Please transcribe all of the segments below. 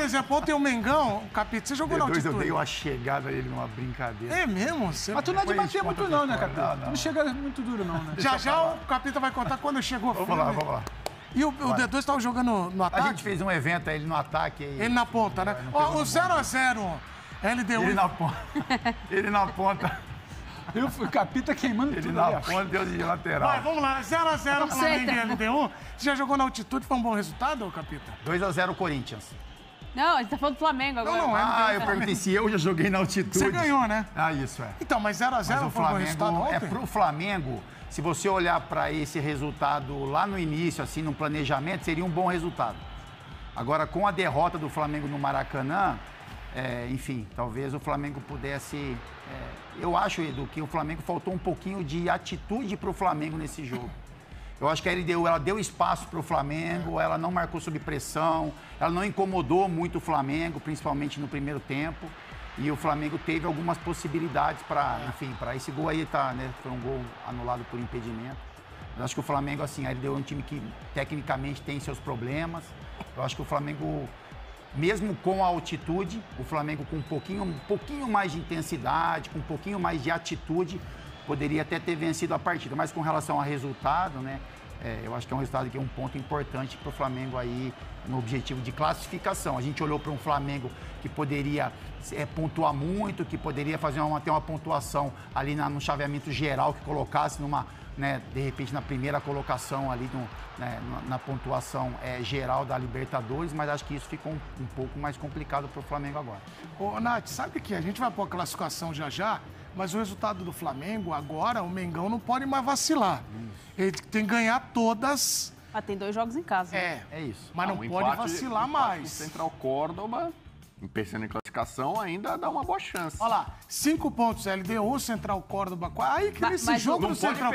exemplo, ontem o Mengão, o Capita, você jogou na altitude. Eu dei uma chegada nele numa brincadeira. É mesmo? Mas tu não é de bater muito não, né, Capita? Não. Não chega muito duro não, né? Já o Capita vai contar quando chegou. Vamos lá. E o D2 estava jogando no ataque? A gente fez um evento aí, ele no ataque. Ele na ponta, né? Ó, o 0x0, LDU. Ele na ponta. Eu fui Capita queimando Ele tudo na ali, ó. ponta, deu de lateral. Vai, vamos lá. 0x0, Flamengo e LDU. Você já jogou na altitude, foi um bom resultado, Capita? 2x0 Corinthians. Não, a gente tá falando do Flamengo agora. Não, eu perguntei se eu já joguei na altitude. Você ganhou, né? Isso é. Então, mas 0x0 foi um bom resultado ontem? Pro Flamengo, se você olhar para esse resultado lá no início, assim, no planejamento, seria um bom resultado. Agora, com a derrota do Flamengo no Maracanã, enfim, talvez o Flamengo pudesse... eu acho, Edu, que o Flamengo faltou um pouquinho de atitude para o Flamengo nesse jogo. Eu acho que ela deu espaço para o Flamengo, ela não marcou sob pressão, ela não incomodou muito o Flamengo, principalmente no primeiro tempo. E o Flamengo teve algumas possibilidades para esse gol aí, né? Foi um gol anulado por impedimento. Eu acho que o Flamengo, assim, ele deu um time que tecnicamente tem seus problemas. Eu acho que o Flamengo, mesmo com a altitude, o Flamengo com um pouquinho mais de intensidade, com um pouquinho mais de atitude, poderia até ter vencido a partida. Mas com relação ao resultado, né? Eu acho que é um resultado que é um ponto importante para o Flamengo aí no objetivo de classificação. A gente olhou para um Flamengo que poderia pontuar muito, que poderia ter uma pontuação ali no chaveamento geral, que colocasse de repente na primeira colocação ali na pontuação geral da Libertadores, mas acho que isso ficou um pouco mais complicado para o Flamengo agora. Ô, Nath, sabe que a gente vai pôr a classificação já, mas o resultado do Flamengo agora, o Mengão não pode mais vacilar. Ele tem que ganhar todas. Mas tem 2 jogos em casa. É isso. Mas não pode vacilar mais. O Central Córdoba, pensando em classificação, ainda dá uma boa chance. Olha lá, 5 pontos LDU, Central Córdoba. Aí que nesse jogo do Central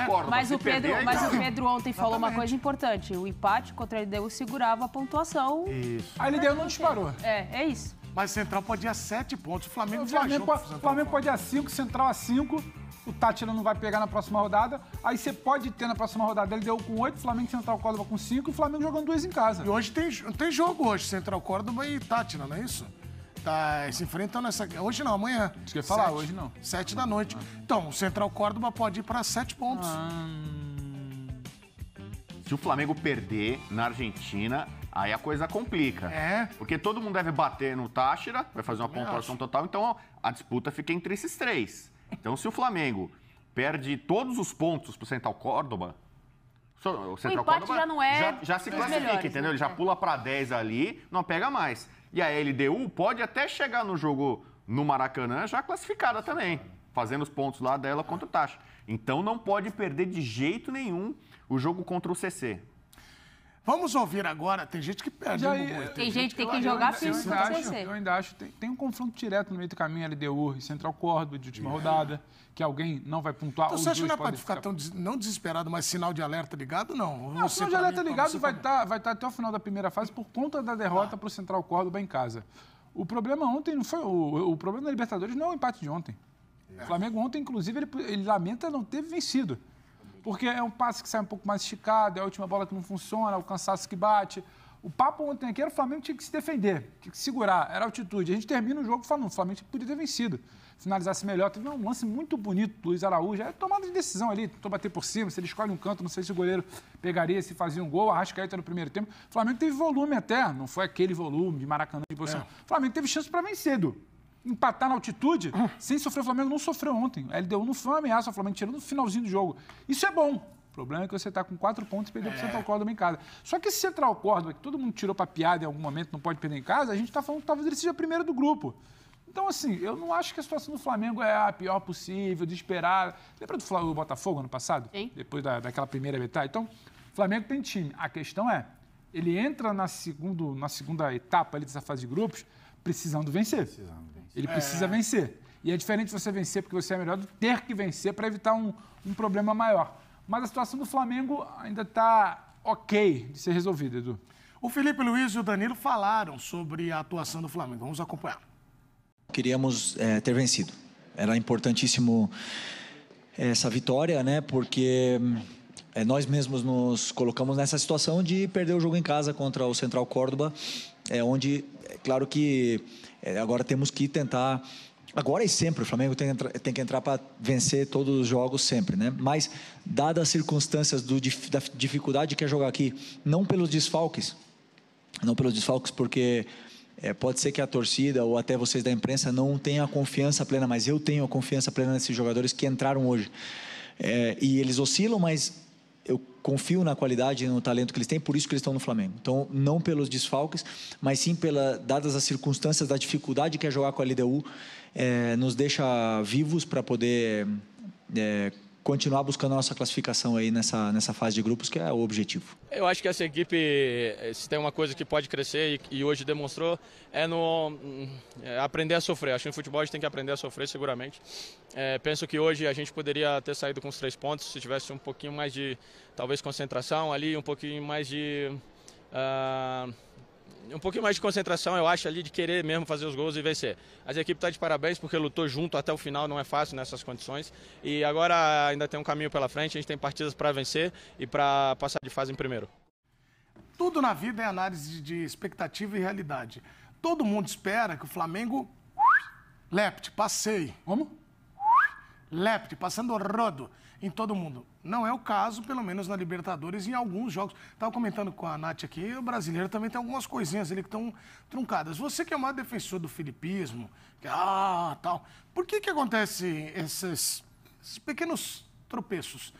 Córdoba. Mas o Pedro ontem falou uma coisa importante. O empate contra a LDU segurava a pontuação. Isso. A LDU não disparou. É isso. Mas o Central pode ir a 7 pontos. O Flamengo pode ir a 5, Central a 5. O Tátira não vai pegar na próxima rodada. Aí você pode ter na próxima rodada LDU com 8, Flamengo e Central Córdoba com 5 e o Flamengo jogando 2 em casa. E hoje tem jogo hoje, Central Córdoba e Tátira, não é isso? Tá se enfrentando essa... Hoje não, amanhã. Isso que eu ia falar, hoje não. 7 da noite. Então, o Central Córdoba pode ir para 7 pontos. Se o Flamengo perder na Argentina, aí a coisa complica. Porque todo mundo deve bater no Táchira, vai fazer uma pontuação total, então a disputa fica entre esses 3. Então, se o Flamengo perde todos os pontos pro Central Córdoba, o Central Córdoba já não é já se classifica, melhores, entendeu? né? Ele já pula para 10 ali, não pega mais. E a LDU pode até chegar no jogo no Maracanã já classificada também, fazendo os pontos lá dela contra o Táchira. Então, não pode perder de jeito nenhum o jogo contra o CC. Vamos ouvir agora. Tem gente que perde. Tem gente que tem que jogar firme contra o CC. Eu ainda acho que tem um confronto direto no meio do caminho, LDU e Central Córdoba de última rodada, que alguém não vai pontuar. Então você acha que não pode ficar tão não desesperado, mas sinal de alerta ligado, não? Não, o sinal de alerta ligado vai estar até o final da primeira fase por conta da derrota para o Central Córdoba em casa. O problema ontem não foi... O problema da Libertadores não é o empate de ontem. O Flamengo ontem, inclusive, ele lamenta não ter vencido. Porque é um passe que sai um pouco mais esticado, é a última bola que não funciona, é o cansaço que bate. O papo ontem aqui era o Flamengo tinha que se defender, tinha que segurar, era altitude. A gente termina o jogo falando, o Flamengo podia ter vencido, finalizasse melhor. Teve um lance muito bonito do Luiz Araújo, é tomada de decisão ali, tentou bater por cima, se ele escolhe um canto, não sei se o goleiro pegaria, se fazia um gol, a Arrascaeta no primeiro tempo. O Flamengo teve volume até, não foi aquele volume de Maracanã de posição. O Flamengo teve chance para vencer, Edu. Empatar na altitude, sem sofrer, o Flamengo não sofreu ontem. A LDU não foi uma ameaça, o Flamengo tirou no finalzinho do jogo. Isso é bom. O problema é que você está com 4 pontos e perdeu para o Central Córdoba em casa. Só que esse Central Córdoba, que todo mundo tirou para piada em algum momento, não pode perder em casa, a gente está falando que talvez ele seja primeiro do grupo. Então, assim, eu não acho que a situação do Flamengo é a pior possível, de esperar. Lembra do Botafogo ano passado? Sim. Depois daquela primeira metade? Então, o Flamengo tem time. A questão é, ele entra na segunda etapa ali dessa fase de grupos precisando vencer. Ele precisa vencer. E é diferente você vencer porque você é melhor do que ter que vencer para evitar um problema maior. Mas a situação do Flamengo ainda está ok de ser resolvida, Edu. O Felipe Luiz e o Danilo falaram sobre a atuação do Flamengo. Vamos acompanhar. Queríamos ter vencido. Era importantíssimo essa vitória, né? Porque nós mesmos nos colocamos nessa situação de perder o jogo em casa contra o Central Córdoba. é onde, é claro que agora temos que tentar... Agora e sempre, o Flamengo tem que entrar para vencer todos os jogos sempre, né? Mas, dadas as circunstâncias da dificuldade que é jogar aqui, não pelos desfalques, porque pode ser que a torcida ou até vocês da imprensa não tenham a confiança plena, mas eu tenho a confiança plena nesses jogadores que entraram hoje. E eles oscilam, mas eu confio na qualidade e no talento que eles têm, por isso que eles estão no Flamengo. Então, não pelos desfalques, mas sim dadas as circunstâncias da dificuldade que é jogar com a LDU, nos deixa vivos para poder continuar buscando a nossa classificação aí nessa fase de grupos, que é o objetivo. Eu acho que essa equipe, se tem uma coisa que pode crescer e hoje demonstrou, aprender a sofrer. Acho que no futebol a gente tem que aprender a sofrer seguramente. Penso que hoje a gente poderia ter saído com os 3 pontos se tivesse um pouquinho mais de, talvez, concentração ali, um pouquinho mais de... um pouquinho mais de concentração, eu acho, ali de querer mesmo fazer os gols e vencer. Mas a equipe está de parabéns porque lutou junto até o final, não é fácil nessas condições. E agora ainda tem um caminho pela frente, a gente tem partidas para vencer e para passar de fase em primeiro. Tudo na vida é análise de expectativa e realidade. Todo mundo espera que o Flamengo passeie. Como? Passando rodo em todo mundo. Não é o caso, pelo menos na Libertadores e em alguns jogos. Estava comentando com a Nath aqui, o brasileiro também tem algumas coisinhas ali que estão truncadas. Você que é o maior defensor do filipismo, tal. Por que acontece esses pequenos tropeços?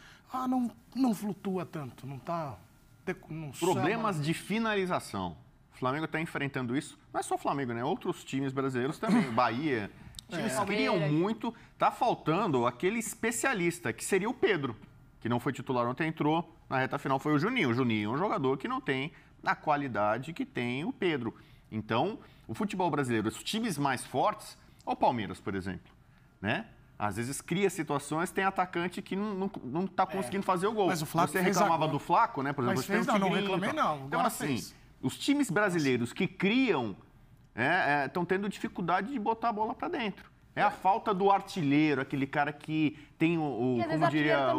Não flutua tanto, não está... Problemas de finalização. O Flamengo está enfrentando isso. Não é só o Flamengo, né? Outros times brasileiros também. Bahia... Times criam muito, tá faltando aquele especialista, que seria o Pedro, que não foi titular ontem, entrou na reta final, foi o Juninho. O Juninho é um jogador que não tem a qualidade que tem o Pedro. Então, o futebol brasileiro, os times mais fortes, o Palmeiras, por exemplo, né? Às vezes cria situações, tem atacante que não tá conseguindo fazer o gol. Mas o Flaco Você reclamava do Flaco, né? Por exemplo, você tem um Tigrinho, não reclamei não. Então, assim, os times brasileiros que criam estão tendo dificuldade de botar a bola para dentro. É a falta do artilheiro, aquele cara que tem como diria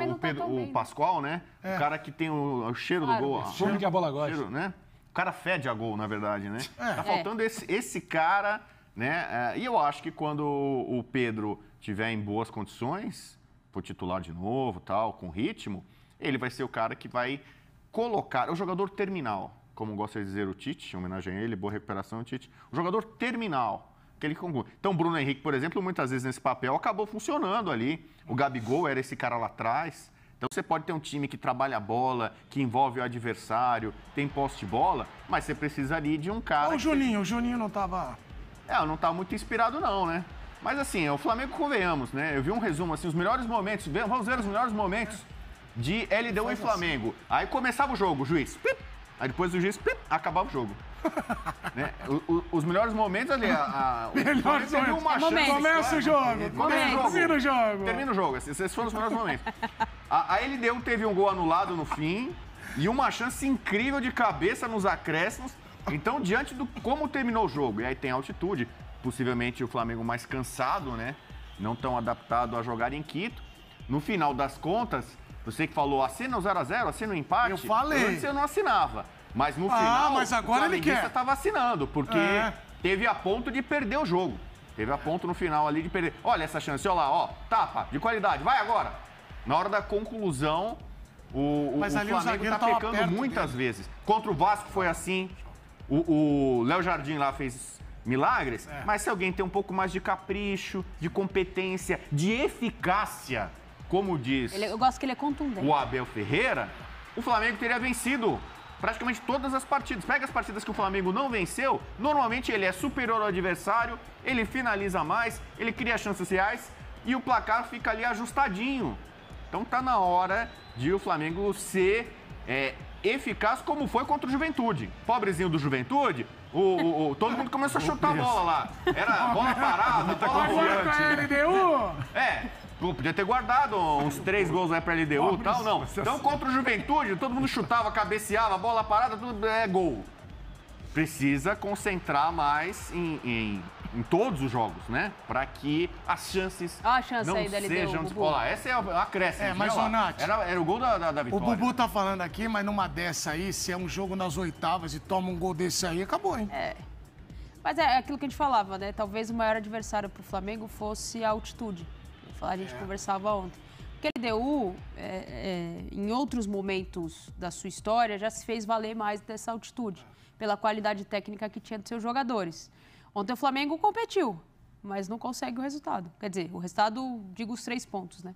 o Pascoal, né? O cara que tem o cheiro do gol. Como que a bola gosta. Cheiro, né? O cara fede a gol, na verdade, né? Tá faltando esse cara, né? E eu acho que quando o Pedro tiver em boas condições, for titular de novo, tal, com ritmo, ele vai ser o cara que vai colocar, o jogador terminal, como gosta de dizer o Tite, em homenagem a ele, boa recuperação, Tite. O jogador terminal, aquele que conclui. Então, o Bruno Henrique, por exemplo, muitas vezes nesse papel acabou funcionando ali. O Gabigol era esse cara lá atrás. Então, você pode ter um time que trabalha a bola, que envolve o adversário, tem posse de bola, mas você precisaria de um cara... O Juninho não estava... não tá muito inspirado não, né? Mas assim, o Flamengo, convenhamos, né? Eu vi um resumo, assim, os melhores momentos, vamos ver os melhores momentos de LDU e Flamengo. Aí começava o jogo, o juiz... Aí depois do juiz, acabava o jogo. Né? Os melhores momentos ali, melhores teve uma chance. Começa o jogo. Termina o jogo. Termina o jogo. Esses foram os melhores momentos. A LDU teve um gol anulado no fim e uma chance incrível de cabeça nos acréscimos. Então, diante do como terminou o jogo, e aí tem altitude, possivelmente o Flamengo mais cansado, né? Não tão adaptado a jogar em Quito. No final das contas, você que falou, assina o 0x0, assina o empate. Eu falei. Antes eu não assinava. Mas no final, mas agora o flamenguista estava assinando, porque teve a ponto de perder o jogo. Teve a ponto no final ali de perder. Olha essa chance, olha lá, ó, tapa, de qualidade, vai agora. Na hora da conclusão, o Flamengo está pecando muitas vezes. Contra o Vasco foi assim, o Léo Jardim lá fez milagres, mas se alguém tem um pouco mais de capricho, de competência, de eficácia, como diz eu gosto que ele é contundente. O Abel Ferreira, o Flamengo teria vencido praticamente todas as partidas. Pega as partidas que o Flamengo não venceu, normalmente ele é superior ao adversário, ele finaliza mais, ele cria chances reais e o placar fica ali ajustadinho. Então tá na hora de o Flamengo ser eficaz como foi contra o Juventude. Pobrezinho do Juventude, todo mundo começou a chutar a bola lá. Era bola parada, bola volante. Podia ter guardado uns 3 gols aí pra LDU e tal, não. Então, contra o Juventude, todo mundo chutava, cabeceava, bola parada, tudo é gol. precisa concentrar mais em todos os jogos, né? Para que as chances não aí da sejam... Olha lá, essa é a acréscimo. Mas, Nath, era o gol da vitória. O Bubu tá falando aqui, mas numa dessa aí, se é um jogo nas oitavas e toma um gol desse aí, acabou, hein? Mas é aquilo que a gente falava, né? Talvez o maior adversário para o Flamengo fosse a altitude. A gente conversava ontem. Porque a LDU, em outros momentos da sua história, já se fez valer mais dessa altitude, pela qualidade técnica que tinha dos seus jogadores. Ontem o Flamengo competiu, mas não consegue o resultado. Quer dizer, o resultado, digo os 3 pontos, né?